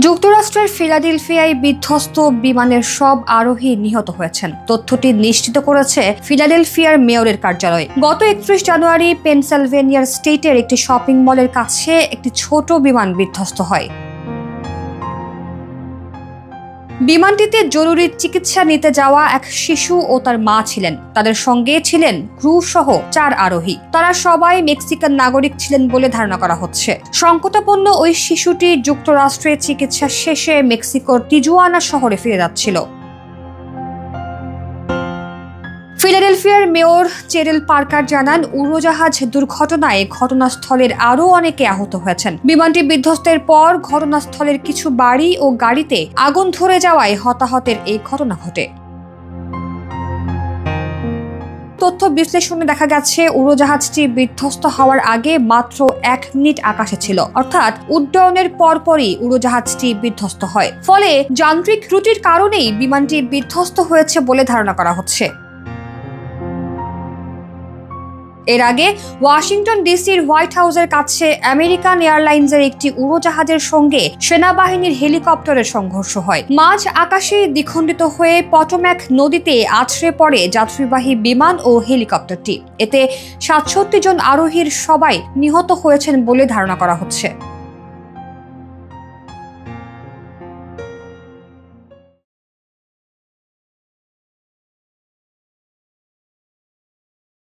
যুক্তরাষ্ট্রের ফিলাডেলফিয়ায় বিধ্বস্ত বিমানের সব আরোহী নিহত হয়েছেন। তথ্যটি নিশ্চিত করেছে ফিলাডেলফিয়ার মেয়রের কার্যালয়। গত 31 জানুয়ারি পেনসিলভেনিয়ার স্টেটের একটি শপিং মলের কাছে একটি ছোট বিমান বিধ্বস্ত হয়। বিমানটিতে জরুরি চিকিৎসা নিতে যাওয়া এক শিশু ও তার মা ছিলেন। তাদের সঙ্গে ছিলেন ক্রু সহ 4 আরোহী। তারা সবাই মেক্সিকান নাগরিক ছিলেন বলে ধারণা করা হচ্ছে। সংকটাপন্ন ওই শিশুটি যুক্তরাষ্ট্রে চিকিৎসা শেষে মেক্সিকোর টিজুয়ানা শহরে ফিরে যাচ্ছিল। ফিলাডেলফিয়ার মেয়র চেরিল পার্কার জানান, উড়োজাহাজ দুর্ঘটনায় ঘটনাস্থলের আরও অনেকে আহত হয়েছেন। বিমানটি বিধ্বস্তের পর ঘটনাস্থলের কিছু বাড়ি ও গাড়িতে আগুন ধরে যাওয়ায় হতাহতের এই ঘটনা ঘটে। তথ্য বিশ্লেষণে দেখা গেছে, উড়োজাহাজটি বিধ্বস্ত হওয়ার আগে মাত্র 1 মিনিট আকাশে ছিল, অর্থাৎ উড্ডয়নের পরপরই উড়োজাহাজটি বিধ্বস্ত হয়। ফলে যান্ত্রিক ত্রুটির কারণেই বিমানটি বিধ্বস্ত হয়েছে বলে ধারণা করা হচ্ছে। এর আগে ওয়াশিংটন ডিসির হোয়াইট হাউসের কাছে আমেরিকান এয়ারলাইন্সের একটি উড়োজাহাজের সঙ্গে সেনাবাহিনীর হেলিকপ্টারের সংঘর্ষ হয়। মাঝ আকাশে দ্বিখণ্ডিত হয়ে পটোম্যাক নদীতে আছড়ে পড়ে যাত্রীবাহী বিমান ও হেলিকপ্টারটি। এতে 67 জন আরোহীর সবাই নিহত হয়েছেন বলে ধারণা করা হচ্ছে।